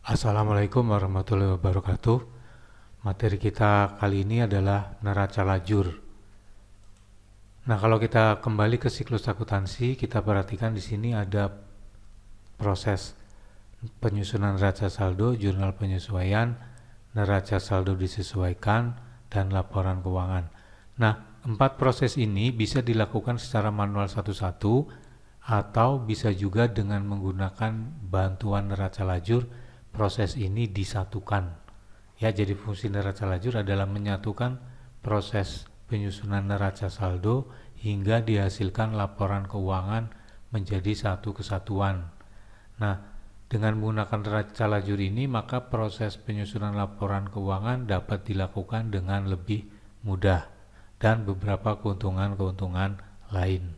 Assalamualaikum warahmatullahi wabarakatuh. Materi kita kali ini adalah neraca lajur. Nah, kalau kita kembali ke siklus akuntansi, kita perhatikan di sini ada proses penyusunan neraca saldo, jurnal penyesuaian, neraca saldo disesuaikan, dan laporan keuangan. Nah, 4 proses ini bisa dilakukan secara manual satu-satu atau bisa juga dengan menggunakan bantuan neraca lajur. Proses ini disatukan. Ya, jadi fungsi neraca lajur adalah menyatukan proses penyusunan neraca saldo hingga dihasilkan laporan keuangan menjadi satu kesatuan. Nah, dengan menggunakan neraca lajur ini, maka proses penyusunan laporan keuangan dapat dilakukan dengan lebih mudah dan beberapa keuntungan-keuntungan lain.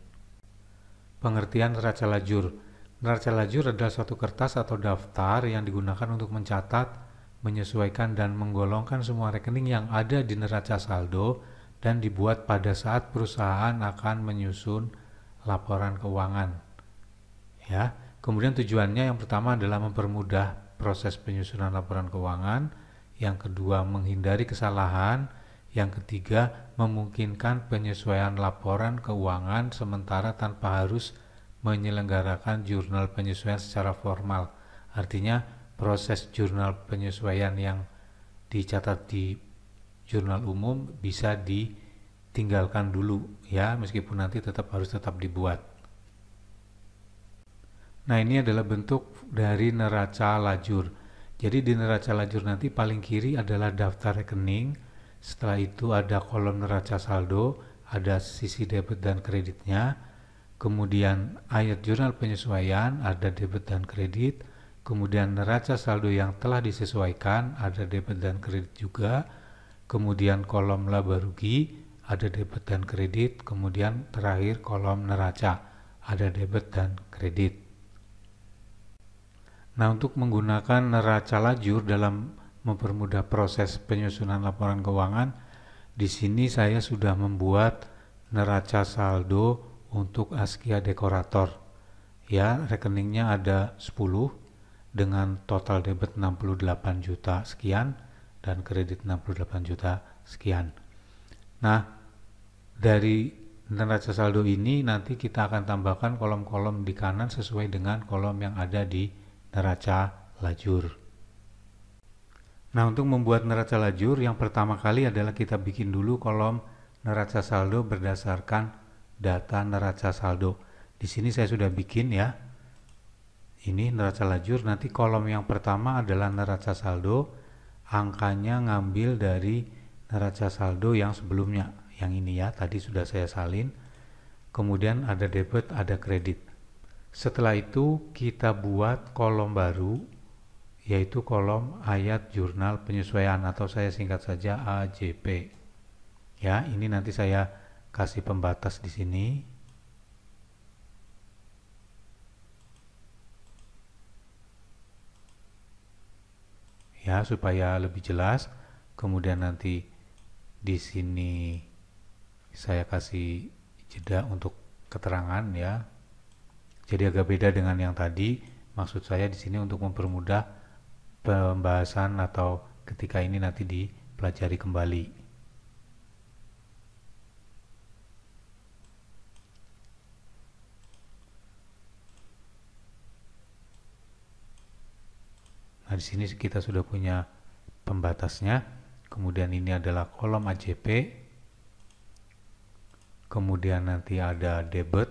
Pengertian neraca lajur. Neraca lajur adalah suatu kertas atau daftar yang digunakan untuk mencatat, menyesuaikan, dan menggolongkan semua rekening yang ada di neraca saldo dan dibuat pada saat perusahaan akan menyusun laporan keuangan. Ya, kemudian tujuannya yang pertama adalah mempermudah proses penyusunan laporan keuangan, yang kedua menghindari kesalahan, yang ketiga memungkinkan penyesuaian laporan keuangan sementara tanpa harus menyelenggarakan jurnal penyesuaian secara formal. Artinya proses jurnal penyesuaian yang dicatat di jurnal umum bisa ditinggalkan dulu ya, meskipun nanti harus tetap dibuat. Nah, ini adalah bentuk dari neraca lajur. Jadi di neraca lajur nanti paling kiri adalah daftar rekening. Setelah itu ada kolom neraca saldo, ada sisi debit dan kreditnya. Kemudian ayat jurnal penyesuaian, ada debit dan kredit. Kemudian neraca saldo yang telah disesuaikan, ada debit dan kredit juga. Kemudian kolom laba rugi, ada debit dan kredit. Kemudian terakhir kolom neraca, ada debit dan kredit. Nah, untuk menggunakan neraca lajur dalam mempermudah proses penyusunan laporan keuangan, di sini saya sudah membuat neraca saldo untuk Askia Dekorator. Ya, rekeningnya ada 10 dengan total debit 68 juta sekian dan kredit 68 juta sekian. Nah, dari neraca saldo ini nanti kita akan tambahkan kolom-kolom di kanan sesuai dengan kolom yang ada di neraca lajur. Nah, untuk membuat neraca lajur, yang pertama kali adalah kita bikin dulu kolom neraca saldo berdasarkan data neraca saldo. Di sini saya sudah bikin ya. Ini neraca lajur, nanti kolom yang pertama adalah neraca saldo, angkanya ngambil dari neraca saldo yang sebelumnya. Yang ini ya, tadi sudah saya salin. Kemudian ada debit, ada kredit. Setelah itu kita buat kolom baru, yaitu kolom ayat jurnal penyesuaian atau saya singkat saja AJP. Ya, ini nanti saya kasih pembatas di sini. Ya, supaya lebih jelas. Kemudian nanti di sini saya kasih jeda untuk keterangan ya. Jadi agak beda dengan yang tadi. Maksud saya di sini untuk mempermudah pembahasan atau ketika ini nanti dipelajari kembali. Nah, di sini kita sudah punya pembatasnya. Kemudian ini adalah kolom AJP. Kemudian nanti ada debit.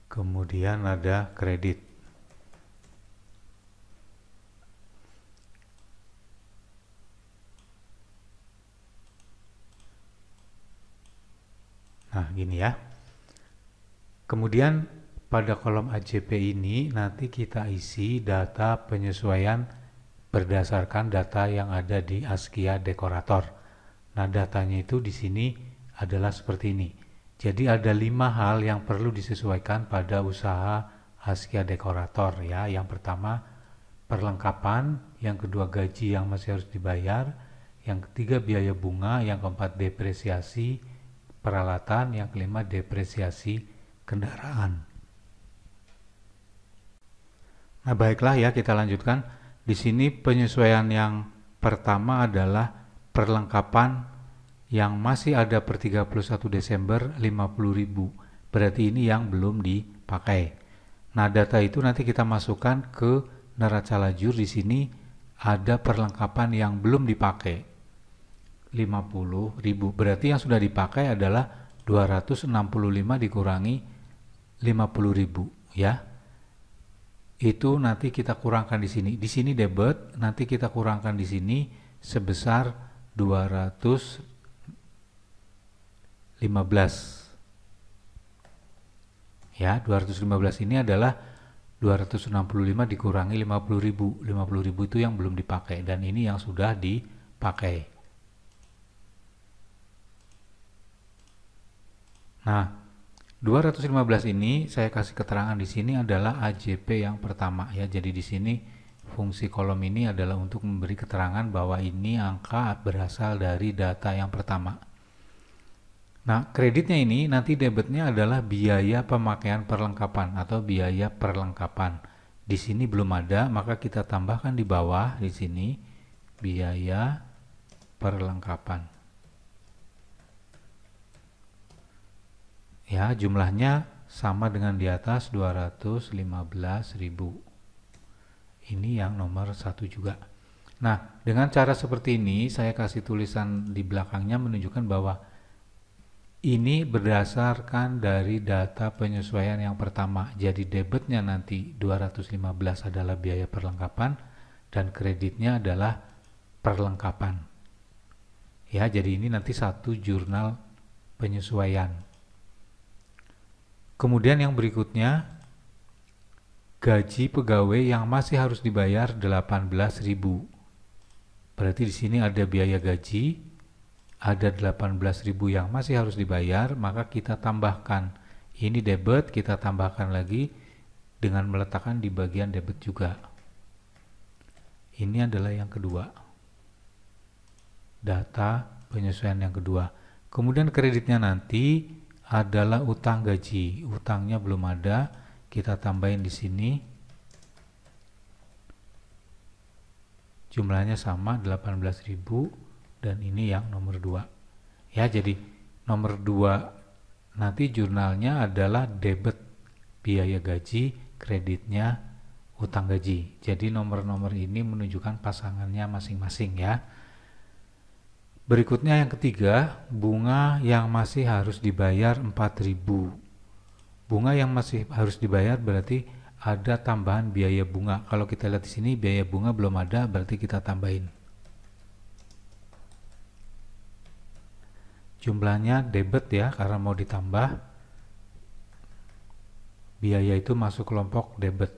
Kemudian ada kredit. Nah, gini ya. Kemudian pada kolom AJP ini nanti kita isi data penyesuaian berdasarkan data yang ada di Askia Dekorator. Nah, datanya itu di sini adalah seperti ini. Jadi ada 5 hal yang perlu disesuaikan pada usaha Askia Dekorator ya. Yang pertama, perlengkapan, yang kedua gaji yang masih harus dibayar, yang ketiga biaya bunga, yang keempat depresiasi peralatan, yang kelima depresiasi kendaraan. Nah, baiklah ya, kita lanjutkan. Di sini penyesuaian yang pertama adalah perlengkapan yang masih ada per 31 Desember 50.000. Berarti ini yang belum dipakai. Nah, data itu nanti kita masukkan ke neraca lajur. Di sini ada perlengkapan yang belum dipakai 50.000. Berarti yang sudah dipakai adalah 265 dikurangi 50.000 ya. Itu nanti kita kurangkan di sini. Di sini debit, nanti kita kurangkan di sini sebesar 215. Ya, 215 ini adalah 265 dikurangi 50.000. 50.000 itu yang belum dipakai dan ini yang sudah dipakai. Nah, 215 ini saya kasih keterangan di sini adalah AJP yang pertama ya. Jadi di sini fungsi kolom ini adalah untuk memberi keterangan bahwa ini angka berasal dari data yang pertama. Nah, kreditnya ini nanti debitnya adalah biaya pemakaian perlengkapan atau biaya perlengkapan. Di sini belum ada, maka kita tambahkan di bawah di sini biaya perlengkapan. Ya, jumlahnya sama dengan di atas 215.000. Ini yang nomor 1 juga. Nah, dengan cara seperti ini saya kasih tulisan di belakangnya menunjukkan bahwa ini berdasarkan dari data penyesuaian yang pertama. Jadi debitnya nanti 215 adalah biaya perlengkapan dan kreditnya adalah perlengkapan. Ya, jadi ini nanti satu jurnal penyesuaian. Kemudian yang berikutnya, gaji pegawai yang masih harus dibayar 18.000. Berarti di sini ada biaya gaji, ada 18.000 yang masih harus dibayar, maka kita tambahkan. Ini debit, kita tambahkan lagi dengan meletakkan di bagian debit juga. Ini adalah yang kedua. Data penyesuaian yang kedua. Kemudian kreditnya nanti adalah utang gaji. Utangnya belum ada, kita tambahin di sini. Jumlahnya sama 18.000 dan ini yang nomor 2. Ya, jadi nomor 2 nanti jurnalnya adalah debit biaya gaji, kreditnya utang gaji. Jadi nomor-nomor ini menunjukkan pasangannya masing-masing ya. Berikutnya yang ketiga, bunga yang masih harus dibayar 4.000. Bunga yang masih harus dibayar berarti ada tambahan biaya bunga. Kalau kita lihat di sini biaya bunga belum ada, berarti kita tambahin. Jumlahnya debit ya, karena mau ditambah. Biaya itu masuk kelompok debit.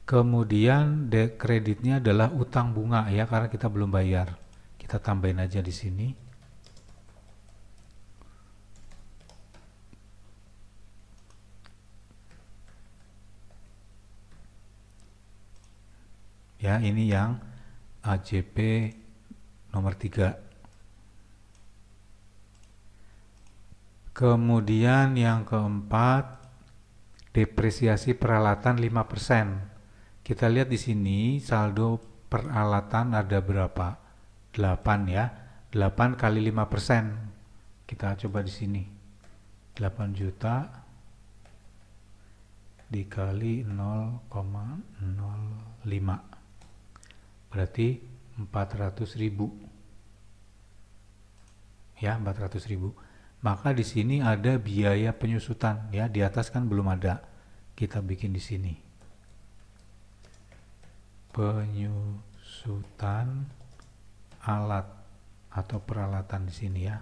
Kemudian kreditnya adalah utang bunga ya, karena kita belum bayar. Kita tambahin aja di sini. Ya, ini yang AJP nomor 3. Kemudian yang keempat, depresiasi peralatan 5%. Kita lihat di sini saldo peralatan ada berapa? 8 ya. 8 kali 5%. Kita coba di sini. 8 juta dikali 0,05. Berarti 400.000. Ya, 400.000. Maka di sini ada biaya penyusutan ya, di atas kan belum ada. Kita bikin di sini. Penyusutan alat atau peralatan di sini ya.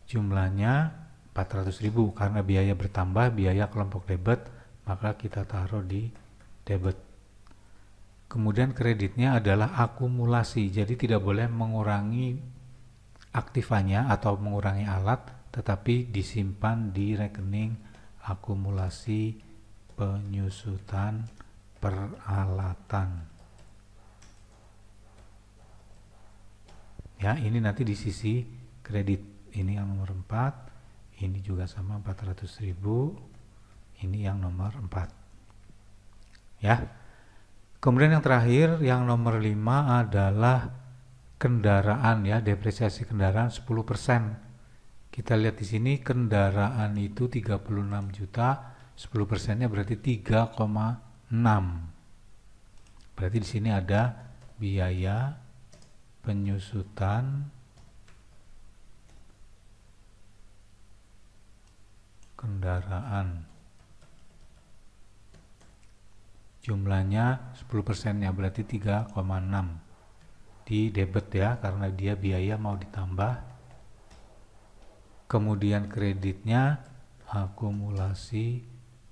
Jumlahnya 400.000 karena biaya bertambah, biaya kelompok debit, maka kita taruh di debit. Kemudian kreditnya adalah akumulasi, jadi tidak boleh mengurangi aktifannya atau mengurangi alat, tetapi disimpan di rekening akumulasi penyusutan peralatan. Ya, ini nanti di sisi kredit. Ini yang nomor 4, ini juga sama 400.000, ini yang nomor 4. Ya. Kemudian yang terakhir, yang nomor 5 adalah kendaraan ya, depresiasi kendaraan 10%. Kita lihat di sini kendaraan itu 36 juta, 10%-nya berarti 3,6. Berarti di sini ada biaya penyusutan kendaraan. Jumlahnya 10%-nya berarti 3,6. Di debit ya, karena dia biaya mau ditambah. Kemudian kreditnya akumulasi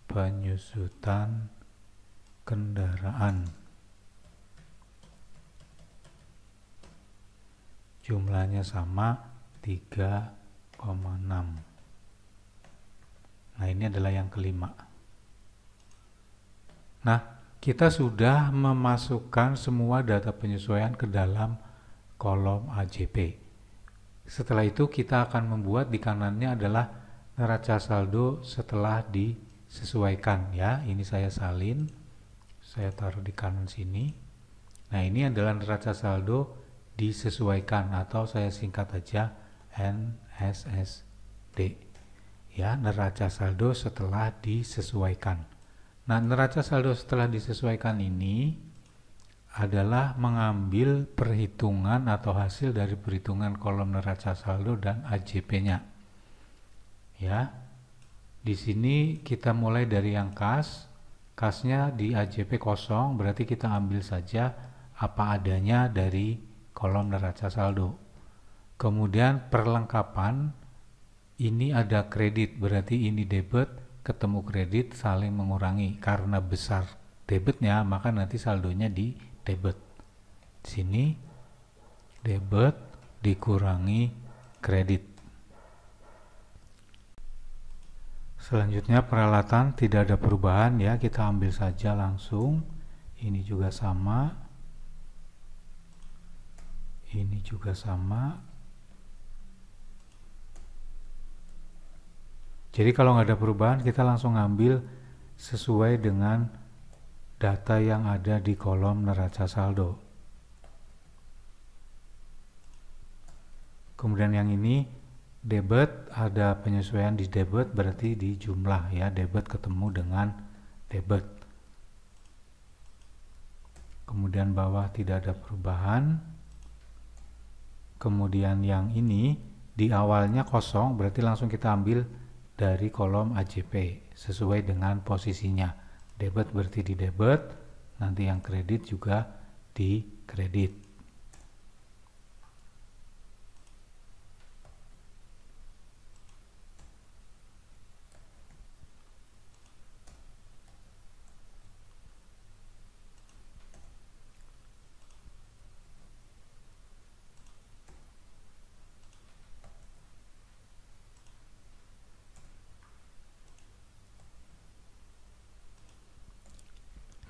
penyusutan kendaraan. Jumlahnya sama 3,6. Nah, ini adalah yang kelima. Nah, kita sudah memasukkan semua data penyesuaian ke dalam kolom AJP. Setelah itu kita akan membuat di kanannya adalah neraca saldo setelah disesuaikan ya. Ini saya salin, saya taruh di kanan sini. Nah, ini adalah neraca saldo disesuaikan atau saya singkat aja NSSD. Ya, neraca saldo setelah disesuaikan. Nah, neraca saldo setelah disesuaikan ini adalah mengambil perhitungan atau hasil dari perhitungan kolom neraca saldo dan AJP-nya. Ya. Di sini kita mulai dari yang kas. Kasnya di AJP kosong, berarti kita ambil saja apa adanya dari kolom neraca saldo. Kemudian perlengkapan, ini ada kredit, berarti ini debit ketemu kredit saling mengurangi. Karena besar debitnya, maka nanti saldonya di debit. Sini debit dikurangi kredit. Selanjutnya peralatan tidak ada perubahan ya, kita ambil saja langsung. Ini juga sama. Ini juga sama. Jadi kalau nggak ada perubahan, kita langsung ambil sesuai dengan data yang ada di kolom neraca saldo. Kemudian yang ini debit, ada penyesuaian di debit berarti di jumlah ya, debit ketemu dengan debit. Kemudian bawah tidak ada perubahan. Kemudian yang ini di awalnya kosong, berarti langsung kita ambil dari kolom AJP sesuai dengan posisinya. Debit berarti di debit, nanti yang kredit juga di kredit.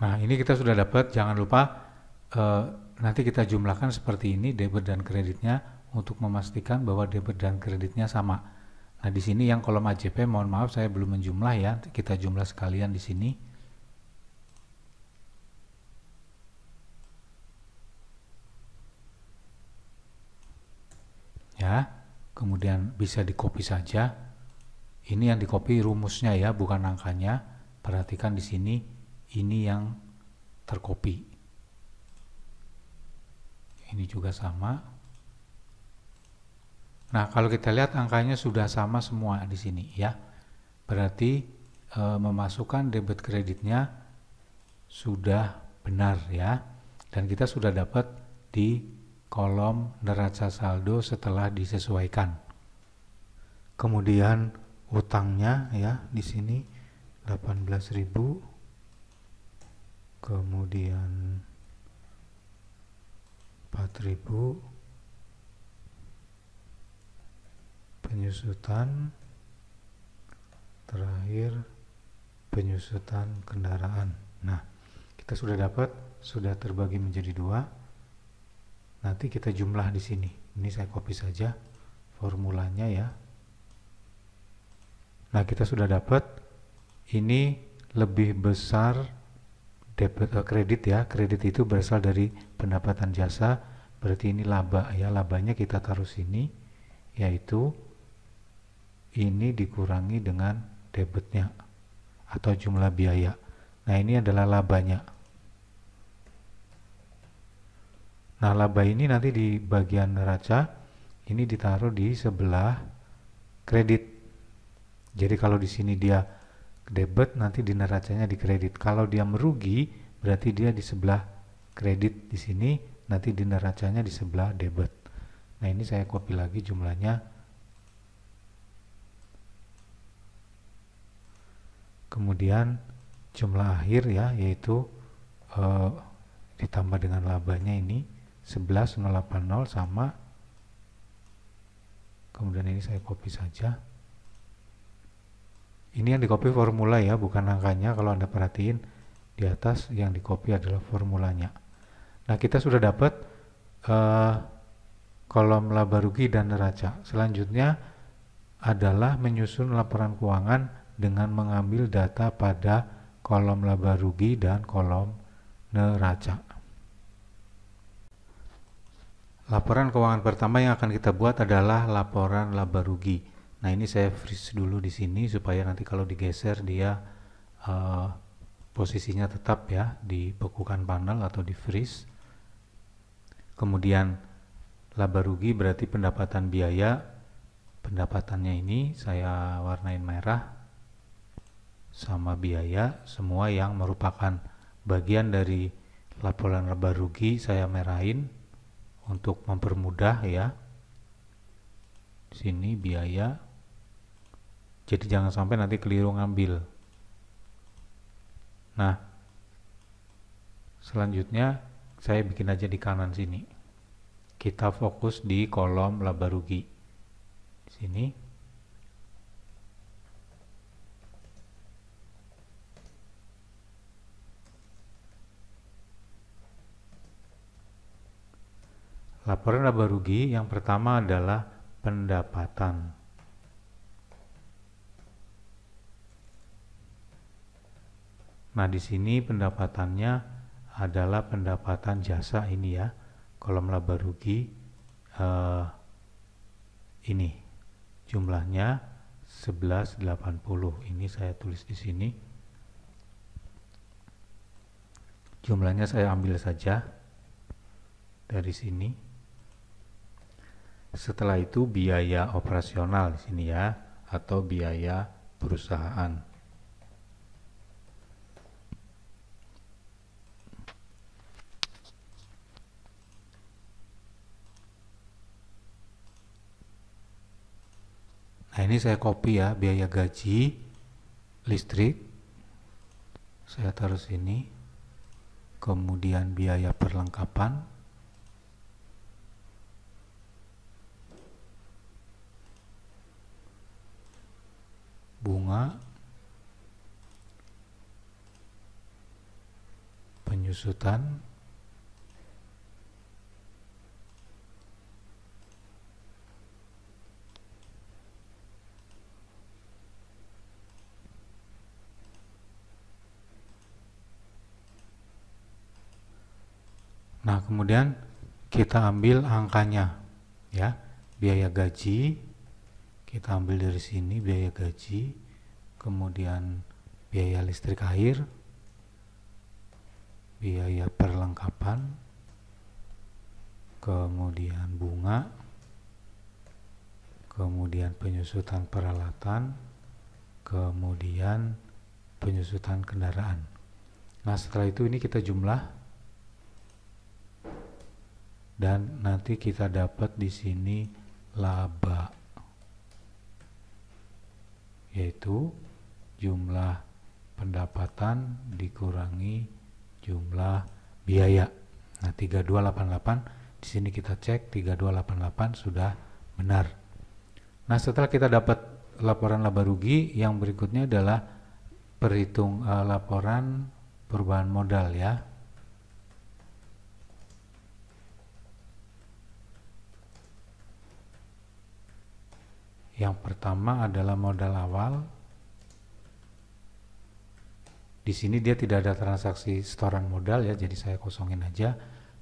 Nah, ini kita sudah dapat, jangan lupa nanti kita jumlahkan seperti ini debit dan kreditnya untuk memastikan bahwa debit dan kreditnya sama. Nah, di sini yang kolom AJP, mohon maaf saya belum menjumlah ya, kita jumlah sekalian di sini. Ya, kemudian bisa di-copy saja. Ini yang di-copy rumusnya ya, bukan angkanya. Perhatikan di sini. Ini yang tercopy. Ini juga sama. Nah, kalau kita lihat angkanya sudah sama semua di sini ya. Berarti memasukkan debit kreditnya sudah benar ya. Dan kita sudah dapat di kolom neraca saldo setelah disesuaikan. Kemudian utangnya ya di sini 18.000. Kemudian 4.000 penyusutan, terakhir penyusutan kendaraan. Nah, kita sudah terbagi menjadi 2. Nanti kita jumlah di sini. Ini saya copy saja formulanya ya. Nah, kita sudah dapat ini lebih besar kredit ya. Kredit itu berasal dari pendapatan jasa, berarti ini laba ya. Labanya kita taruh sini, yaitu ini dikurangi dengan debitnya atau jumlah biaya. Nah, ini adalah labanya. Nah, laba ini nanti di bagian neraca ini ditaruh di sebelah kredit. Jadi kalau di sini dia debit, nanti di neracanya di kredit. Kalau dia merugi, berarti dia di sebelah kredit di sini, nanti di neracanya di sebelah debit. Nah, ini saya copy lagi jumlahnya. Kemudian jumlah akhir ya, yaitu ditambah dengan labanya ini 11.080 sama. Kemudian ini saya copy saja. Ini yang di copy formula ya, bukan angkanya. Kalau Anda perhatiin di atas yang di copy adalah formulanya. Nah, kita sudah dapat kolom laba rugi dan neraca. Selanjutnya adalah menyusun laporan keuangan dengan mengambil data pada kolom laba rugi dan kolom neraca. Laporan keuangan pertama yang akan kita buat adalah laporan laba rugi. Nah, ini saya freeze dulu di sini supaya nanti kalau digeser dia posisinya tetap ya di bekukan panel atau di freeze. Kemudian laba rugi berarti pendapatan biaya. Pendapatannya ini saya warnain merah sama biaya, semua yang merupakan bagian dari laporan laba rugi saya merahin untuk mempermudah ya. Di sini biaya. Jadi jangan sampai nanti keliru ngambil. Nah, selanjutnya saya bikin aja di kanan sini. Kita fokus di kolom laba rugi. Di sini. Laporan laba rugi yang pertama adalah pendapatan. Nah, di sini pendapatannya adalah pendapatan jasa ini ya. Kolom laba rugi ini jumlahnya 1180. Ini saya tulis di sini. Jumlahnya saya ambil saja dari sini. Setelah itu biaya operasional di sini ya, atau biaya perusahaan. Nah, ini saya copy ya, biaya gaji listrik saya taruh sini. Kemudian biaya perlengkapan, bunga, penyusutan, nah kemudian kita ambil angkanya ya. Biaya gaji kita ambil dari sini, biaya gaji, kemudian biaya listrik air, biaya perlengkapan, kemudian bunga, kemudian penyusutan peralatan, kemudian penyusutan kendaraan. Nah, setelah itu ini kita jumlah dan nanti kita dapat di sini laba, yaitu jumlah pendapatan dikurangi jumlah biaya. Nah, 3288 di sini kita cek 3288 sudah benar. Nah, setelah kita dapat laporan laba rugi, yang berikutnya adalah laporan perubahan modal ya. Yang pertama adalah modal awal. Di sini dia tidak ada transaksi setoran modal ya, jadi saya kosongin aja.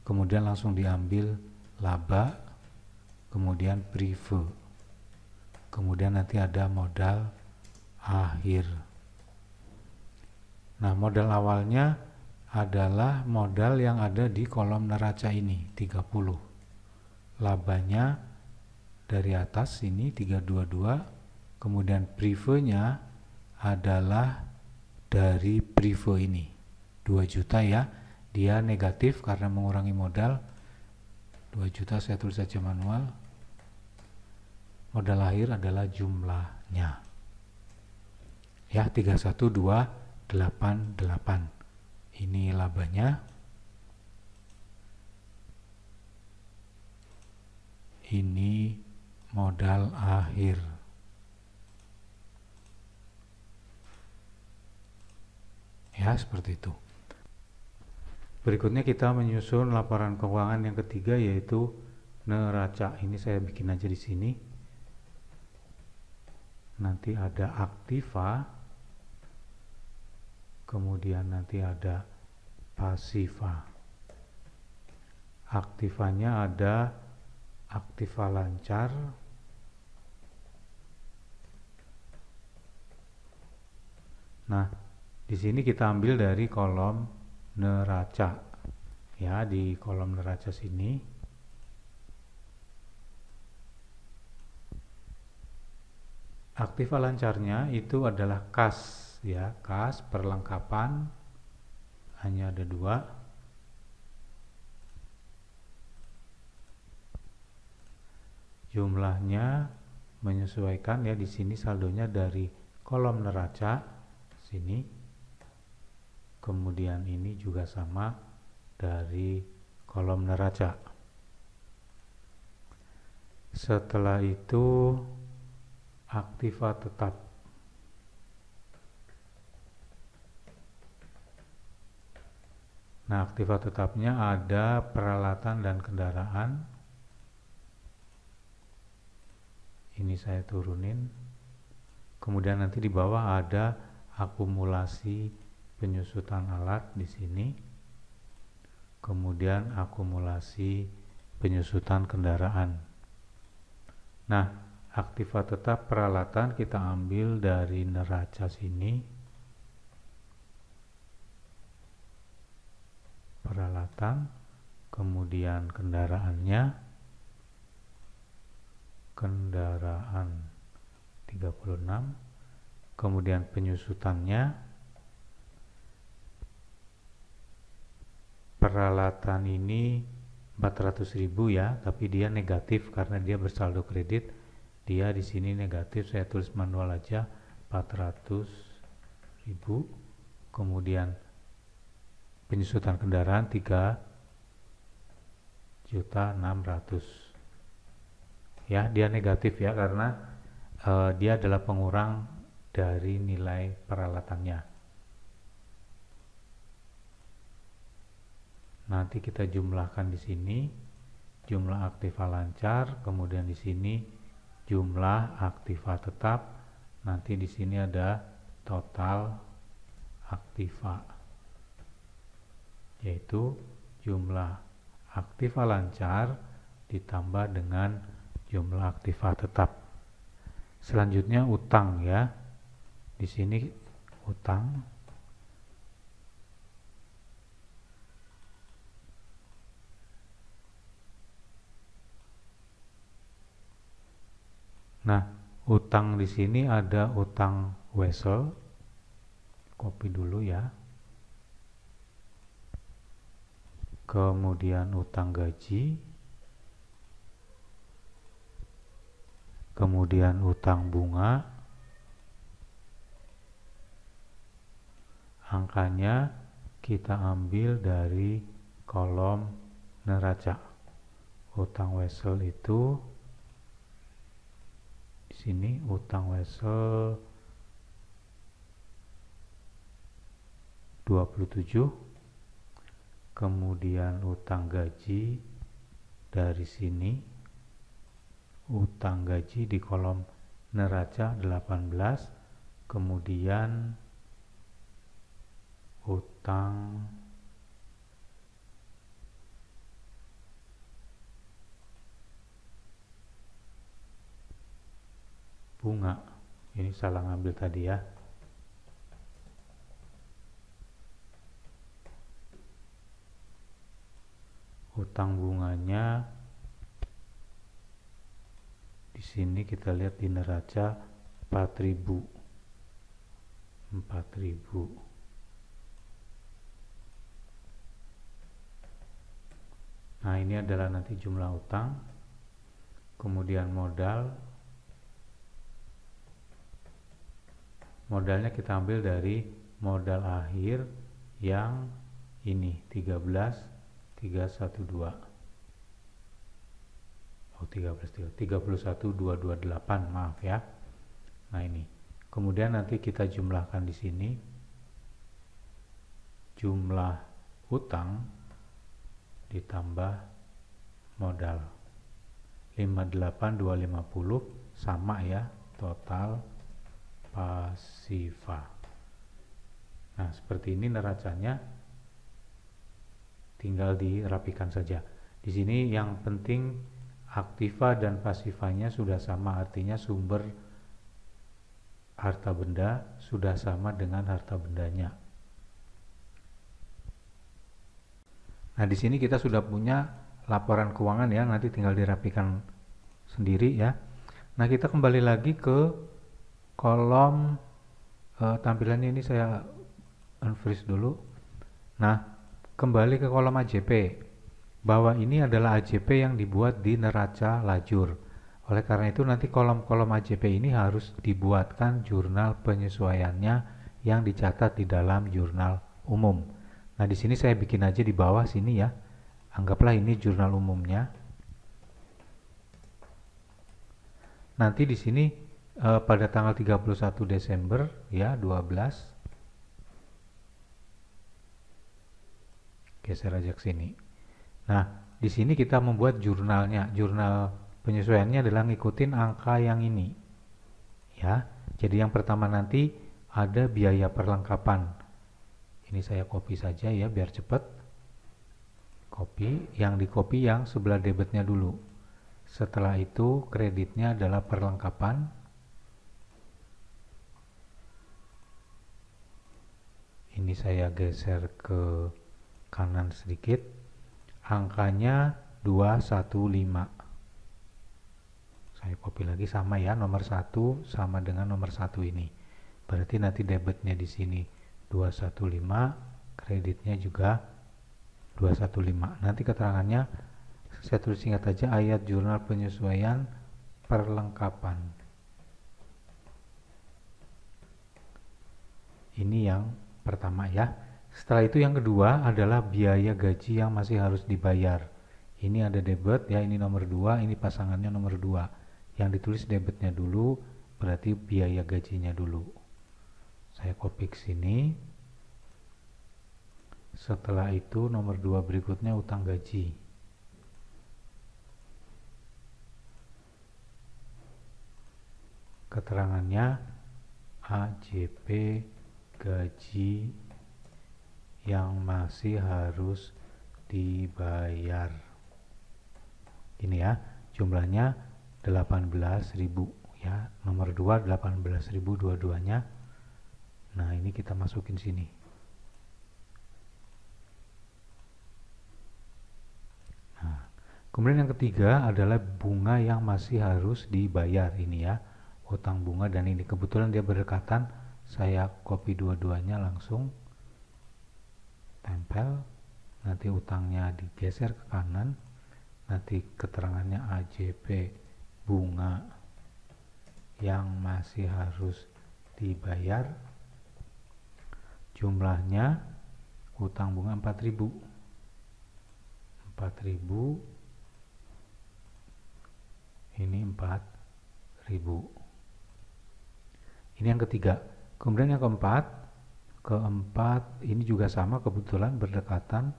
Kemudian langsung diambil laba, kemudian prive. Kemudian nanti ada modal akhir. Nah, modal awalnya adalah modal yang ada di kolom neraca ini, 30. Labanya dari atas ini 322, kemudian prive-nya adalah dari prive ini 2 juta ya, dia negatif karena mengurangi modal 2 juta, saya tulis saja manual. Modal akhir adalah jumlahnya ya, 31288, ini labanya, ini modal akhir. Ya, seperti itu. Berikutnya kita menyusun laporan keuangan yang ketiga, yaitu neraca. Ini saya bikin aja di sini. Nanti ada aktiva, kemudian nanti ada pasiva. Aktivanya ada aktiva lancar, nah di sini kita ambil dari kolom neraca ya, di kolom neraca sini. Aktiva lancarnya itu adalah kas ya, kas perlengkapan, hanya ada 2. Jumlahnya menyesuaikan ya, di sini saldonya dari kolom neraca sini, kemudian ini juga sama dari kolom neraca. Setelah itu aktiva tetap. Nah, aktiva tetapnya ada peralatan dan kendaraan. Ini saya turunin. Kemudian nanti di bawah ada akumulasi penyusutan alat di sini. Kemudian akumulasi penyusutan kendaraan. Nah, aktiva tetap peralatan kita ambil dari neraca sini. Peralatan, kemudian kendaraannya. Kendaraan 36, kemudian penyusutannya, peralatan ini 400.000 ya, tapi dia negatif karena dia bersaldo kredit, dia di sini negatif, saya tulis manual aja 400.000. Kemudian penyusutan kendaraan 3.600.000 ya, dia negatif ya karena dia adalah pengurang dari nilai peralatannya. Nanti kita jumlahkan di sini jumlah aktiva lancar, kemudian di sini jumlah aktiva tetap, nanti di sini ada total aktiva, yaitu jumlah aktiva lancar ditambah dengan jumlah aktiva tetap. Selanjutnya utang ya. Di sini utang. Nah, utang di sini ada utang wesel. Copy dulu ya. Kemudian utang gaji. Kemudian utang bunga, angkanya kita ambil dari kolom neraca. Utang wesel itu di sini, utang wesel 27, kemudian utang gaji dari sini, utang gaji di kolom neraca 18, kemudian utang bunga. Ini salah ngambil tadi ya. Utang bunganya di sini kita lihat di neraca 4.000. Nah, ini adalah nanti jumlah utang. Kemudian modalnya kita ambil dari modal akhir yang ini 31.228, maaf ya. Nah, ini kemudian nanti kita jumlahkan di sini jumlah utang ditambah modal 58.250 sama ya, total pasifa. Nah, seperti ini neracanya, tinggal dirapikan saja. Di sini yang penting aktiva dan pasifanya sudah sama, artinya sumber harta benda sudah sama dengan harta bendanya. Nah, di sini kita sudah punya laporan keuangan ya, nanti tinggal dirapikan sendiri ya. Nah, kita kembali lagi ke kolom tampilannya, ini saya unfreeze dulu. Nah, kembali ke kolom AJP, bahwa ini adalah AJP yang dibuat di neraca lajur. Oleh karena itu nanti kolom-kolom AJP ini harus dibuatkan jurnal penyesuaiannya yang dicatat di dalam jurnal umum. Nah, di sini saya bikin aja di bawah sini ya. Anggaplah ini jurnal umumnya. Nanti di sini pada tanggal 31 Desember ya 12, geser aja ke sini. Nah, di sini kita membuat jurnalnya. Jurnal penyesuaiannya adalah ngikutin angka yang ini ya. Jadi yang pertama nanti ada biaya perlengkapan. Ini saya copy saja ya biar cepat. Copy, yang di copy yang sebelah debitnya dulu. Setelah itu kreditnya adalah perlengkapan. Ini saya geser ke kanan sedikit. Angkanya 215. Saya copy lagi sama ya, nomor 1 sama dengan nomor 1 ini. Berarti nanti debitnya di sini 215, kreditnya juga 215. Nanti keterangannya saya tulis singkat aja, ayat jurnal penyesuaian perlengkapan. Ini yang pertama ya. Setelah itu yang kedua adalah biaya gaji yang masih harus dibayar. Ini ada debit ya, ini nomor 2, ini pasangannya nomor 2. Yang ditulis debitnya dulu, berarti biaya gajinya dulu. Saya copy ke sini. Setelah itu nomor 2 berikutnya utang gaji. Keterangannya AJP gaji yang masih harus dibayar. Ini ya, jumlahnya 18.000 ya. Nomor 2 18.000 dua-duanya. Nah, ini kita masukin sini. Nah, kemudian yang ketiga adalah bunga yang masih harus dibayar ini ya. Utang bunga, dan ini kebetulan dia berdekatan. Saya copy dua-duanya langsung, tempel. Nanti utangnya digeser ke kanan. Nanti keterangannya AJP bunga yang masih harus dibayar. Jumlahnya utang bunga 4.000. Ini 4.000. Ini yang ketiga. Kemudian yang keempat, keempat ini juga sama, kebetulan berdekatan.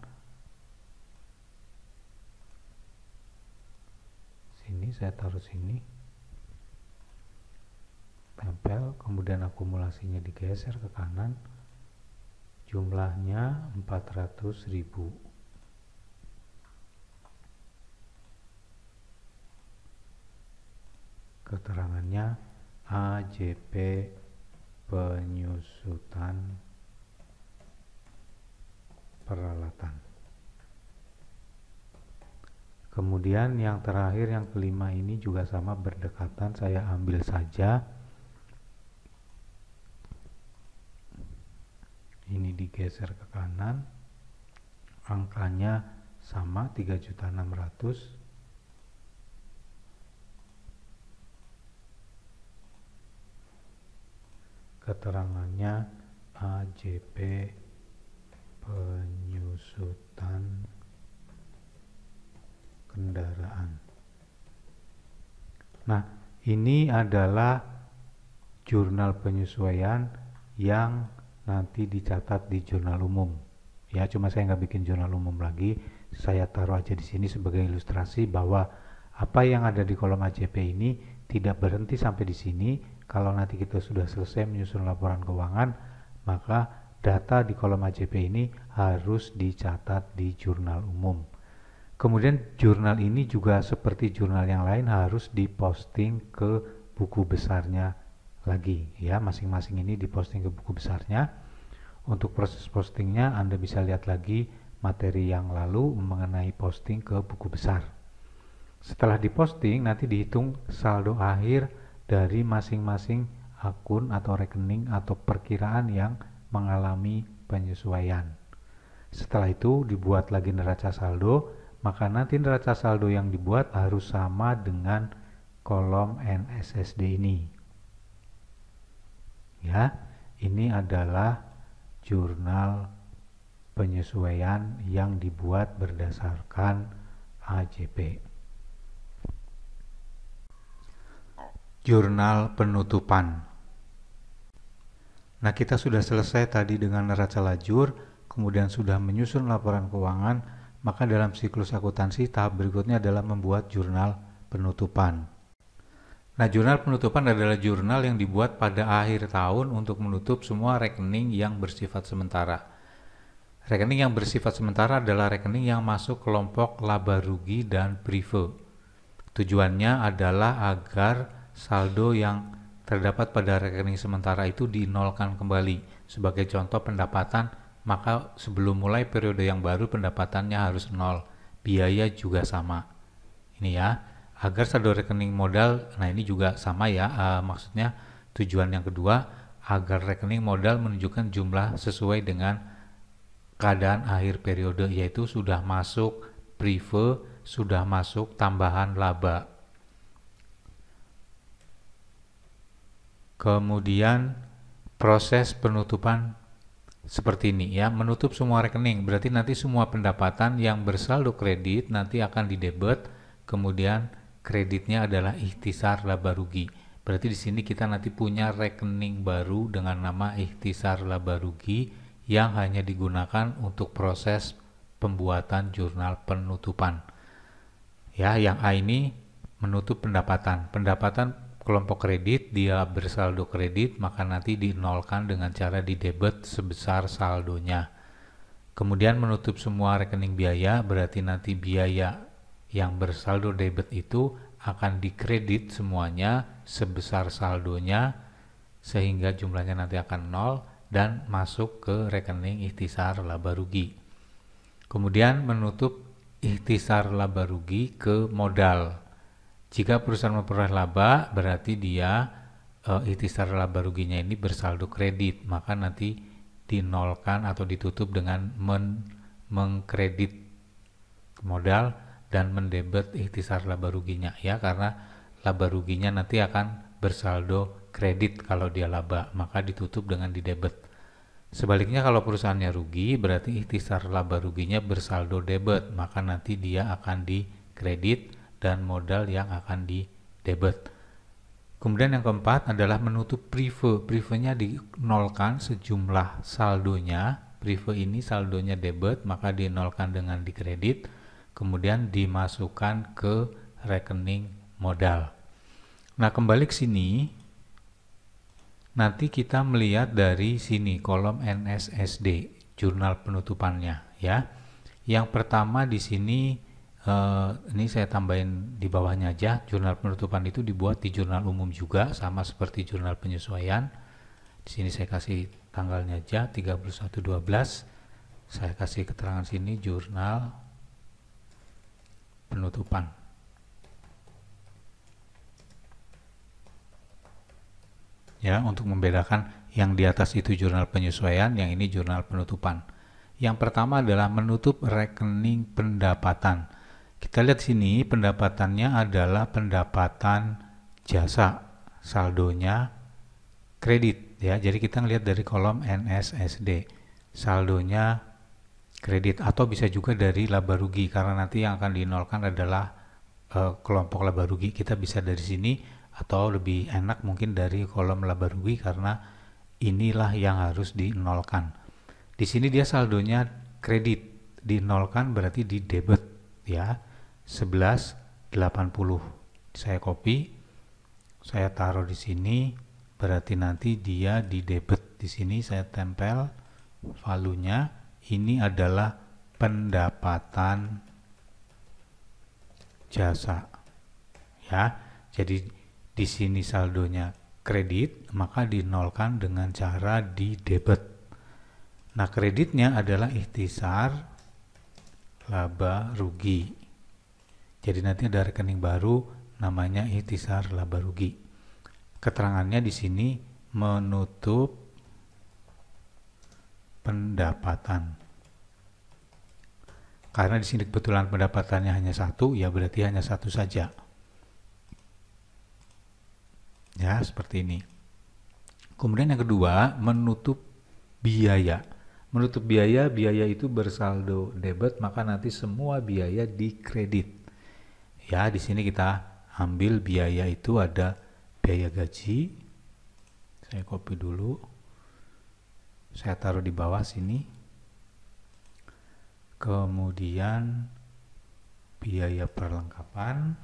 Sini saya taruh sini, tempel, kemudian akumulasinya digeser ke kanan, jumlahnya 400.000. Keterangannya AJP penyusutan peralatan. Kemudian yang terakhir, yang kelima ini juga sama, berdekatan, saya ambil saja. Ini digeser ke kanan, angkanya sama 3.600.000. Keterangannya AJP penyusutan kendaraan. Nah, ini adalah jurnal penyesuaian yang nanti dicatat di jurnal umum. Ya, cuma saya nggak bikin jurnal umum lagi, saya taruh aja di sini sebagai ilustrasi bahwa apa yang ada di kolom AJP ini tidak berhenti sampai di sini. Kalau nanti kita sudah selesai menyusun laporan keuangan, maka data di kolom AJP ini harus dicatat di jurnal umum. Kemudian jurnal ini juga seperti jurnal yang lain harus diposting ke buku besarnya lagi, ya, masing-masing ini diposting ke buku besarnya. Untuk proses postingnya Anda bisa lihat lagi materi yang lalu mengenai posting ke buku besar. Setelah diposting, nanti dihitung saldo akhir dari masing-masing akun atau rekening atau perkiraan yang mengalami penyesuaian. Setelah itu dibuat lagi neraca saldo, maka nanti neraca saldo yang dibuat harus sama dengan kolom NSSD ini. Ya, ini adalah jurnal penyesuaian yang dibuat berdasarkan AJP. Jurnal penutupan. Nah, kita sudah selesai tadi dengan neraca lajur, kemudian sudah menyusun laporan keuangan, maka dalam siklus akuntansi tahap berikutnya adalah membuat jurnal penutupan. Nah, jurnal penutupan adalah jurnal yang dibuat pada akhir tahun untuk menutup semua rekening yang bersifat sementara. Rekening yang bersifat sementara adalah rekening yang masuk kelompok laba rugi dan prive. Tujuannya adalah agar saldo yang terdapat pada rekening sementara itu dinolkan kembali. Sebagai contoh pendapatan, maka sebelum mulai periode yang baru pendapatannya harus nol. Biaya juga sama. Ini ya, agar saldo rekening modal, nah ini juga sama ya, maksudnya tujuan yang kedua, agar rekening modal menunjukkan jumlah sesuai dengan keadaan akhir periode, yaitu sudah masuk prive, sudah masuk tambahan laba. Kemudian proses penutupan seperti ini ya, menutup semua rekening, berarti nanti semua pendapatan yang bersaldo kredit nanti akan didebet, kemudian kreditnya adalah ikhtisar laba rugi. Berarti di sini kita nanti punya rekening baru dengan nama ikhtisar laba rugi yang hanya digunakan untuk proses pembuatan jurnal penutupan. Ya, yang A ini menutup pendapatan. Pendapatan kelompok kredit, dia bersaldo kredit, maka nanti dinolkan dengan cara didebet sebesar saldonya. Kemudian menutup semua rekening biaya, berarti nanti biaya yang bersaldo debit itu akan dikredit semuanya sebesar saldonya, sehingga jumlahnya nanti akan nol dan masuk ke rekening ikhtisar laba rugi. Kemudian menutup ikhtisar laba rugi ke modal. Jika perusahaan memperoleh laba, berarti dia ikhtisar laba ruginya ini bersaldo kredit, maka nanti dinolkan atau ditutup dengan mengkredit modal dan mendebet ikhtisar laba ruginya, ya, karena laba ruginya nanti akan bersaldo kredit kalau dia laba, maka ditutup dengan didebet. Sebaliknya kalau perusahaannya rugi, berarti ikhtisar laba ruginya bersaldo debet, maka nanti dia akan dikredit dan modal yang akan di debit. Kemudian yang keempat adalah menutup prive. Privenya dinolkan sejumlah saldonya. Prive ini saldonya debit, maka dinolkan dengan dikredit. Kemudian dimasukkan ke rekening modal. Nah, kembali ke sini. Nanti kita melihat dari sini kolom NSSD, jurnal penutupannya ya. Yang pertama di sini ini saya tambahin di bawahnya aja, jurnal penutupan itu dibuat di jurnal umum juga sama seperti jurnal penyesuaian. Di sini saya kasih tanggalnya aja 31/12. Saya kasih keterangan sini jurnal penutupan. Ya, untuk membedakan yang di atas itu jurnal penyesuaian, yang ini jurnal penutupan. Yang pertama adalah menutup rekening pendapatan. Kita lihat sini pendapatannya adalah pendapatan jasa, saldonya kredit ya. Jadi kita lihat dari kolom NSSD, saldonya kredit, atau bisa juga dari laba rugi karena nanti yang akan dinolkan adalah kelompok laba rugi. Kita bisa dari sini atau lebih enak mungkin dari kolom laba rugi karena inilah yang harus dinolkan. Di sini dia saldonya kredit, dinolkan berarti di debit ya. 11.80. Saya copy, saya taruh di sini, berarti nanti dia di debit. Di sini saya tempel valuenya. Ini adalah pendapatan jasa. Ya. Jadi di sini saldonya kredit, maka dinolkan dengan cara di debit. Nah, kreditnya adalah ikhtisar laba rugi. Jadi nanti ada rekening baru namanya ikhtisar laba rugi. Keterangannya di sini menutup pendapatan. Karena di sini kebetulan pendapatannya hanya satu, ya berarti hanya satu saja. Ya, seperti ini. Kemudian yang kedua, menutup biaya. Menutup biaya, biaya itu bersaldo debit, maka nanti semua biaya dikredit. Ya, di sini kita ambil biaya itu ada biaya gaji. Saya copy dulu. Saya taruh di bawah sini. Kemudian biaya perlengkapan.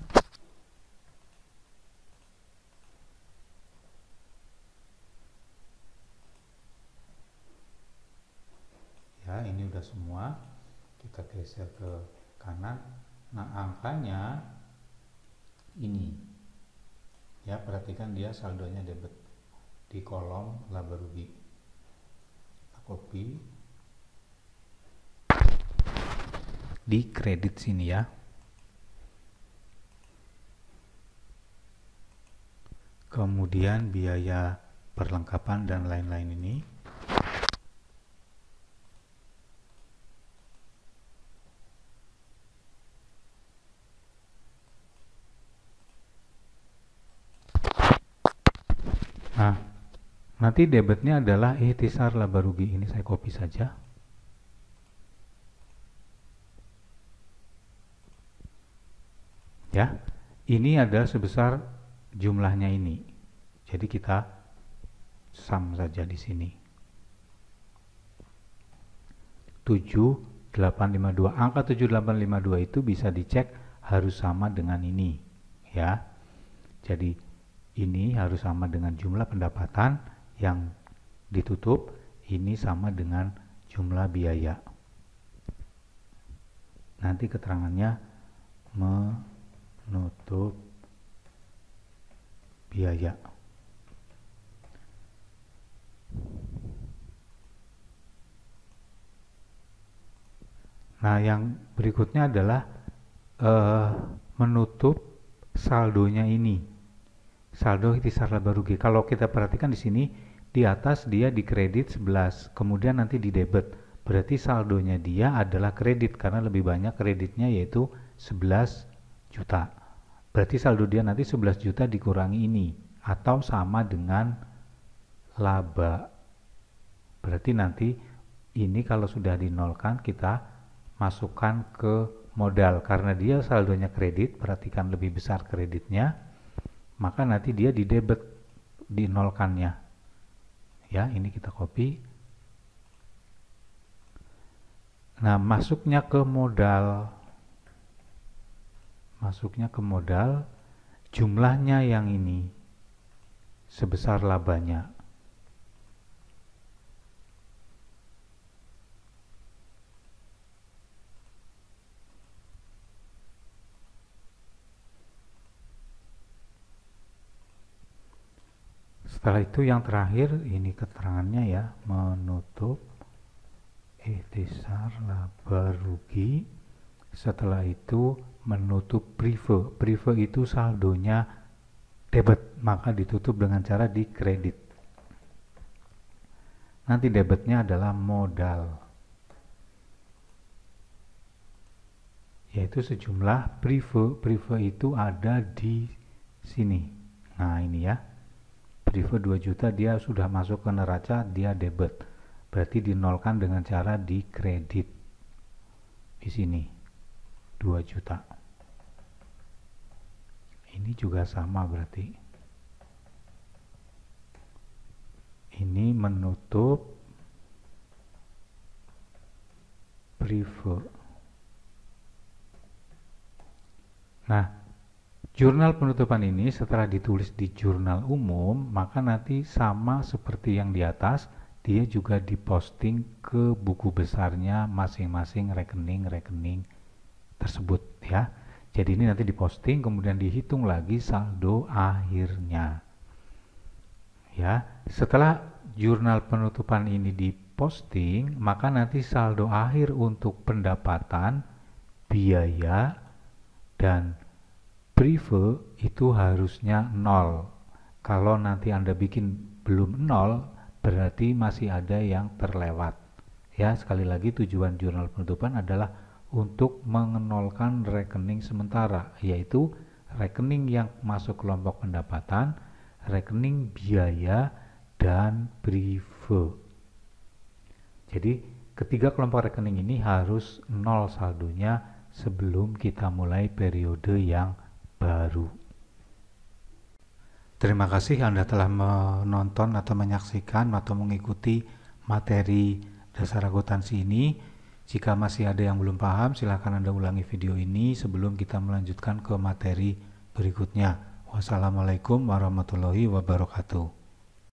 Ya, ini udah semua. Kita geser ke kanan. Nah, angkanya ini. Ya, perhatikan dia saldonya debit di kolom laba rugi. Kita copy. Di kredit sini ya. Kemudian biaya perlengkapan dan lain-lain ini. Nah, nanti debitnya adalah ikhtisar laba rugi. Ini saya copy saja. Ya, ini adalah sebesar jumlahnya ini. Jadi kita sum saja di sini. 7852. Angka 7852 itu bisa dicek harus sama dengan ini, ya. Jadi ini harus sama dengan jumlah pendapatan yang ditutup, ini sama dengan jumlah biaya. Nanti keterangannya menutup biaya. Nah, yang berikutnya adalah menutup saldonya ini. Saldo ikhtisar laba rugi. Kalau kita perhatikan di sini, di atas dia di kredit 11, kemudian nanti di debit. Berarti saldonya dia adalah kredit karena lebih banyak kreditnya yaitu 11 juta. Berarti saldo dia nanti 11 juta dikurangi ini atau sama dengan laba. Berarti nanti ini kalau sudah dinolkan kita masukkan ke modal karena dia saldonya kredit, perhatikan lebih besar kreditnya. maka nanti dia di debit, dinolkannya. Ya, ini kita copy. Nah, masuknya ke modal, jumlahnya yang ini sebesar labanya. Setelah itu yang terakhir, ini keterangannya ya, menutup ikhtisar laba rugi. Setelah itu menutup prive. Prive itu saldonya debit, maka ditutup dengan cara di kredit. Nanti debitnya adalah modal, yaitu sejumlah prive. Prive itu ada di sini. Nah, ini ya. Prive 2 juta dia sudah masuk ke neraca, dia debit. Berarti dinolkan dengan cara di kredit. Di sini 2 juta. Ini juga sama berarti. Ini menutup prive. Nah, jurnal penutupan ini setelah ditulis di jurnal umum, maka nanti sama seperti yang di atas, dia juga diposting ke buku besarnya masing-masing rekening-rekening tersebut ya. Jadi ini nanti diposting, kemudian dihitung lagi saldo akhirnya. Ya, setelah jurnal penutupan ini diposting, maka nanti saldo akhir untuk pendapatan, biaya, dan prive itu harusnya 0. Kalau nanti Anda bikin belum 0, berarti masih ada yang terlewat. Ya, sekali lagi tujuan jurnal penutupan adalah untuk mengenolkan rekening sementara, yaitu rekening yang masuk kelompok pendapatan, rekening biaya, dan prive. Jadi ketiga kelompok rekening ini harus 0 saldonya sebelum kita mulai periode yang baru. Terima kasih Anda telah menonton atau menyaksikan atau mengikuti materi dasar akuntansi ini. Jika masih ada yang belum paham, silakan Anda ulangi video ini sebelum kita melanjutkan ke materi berikutnya. Wassalamualaikum warahmatullahi wabarakatuh.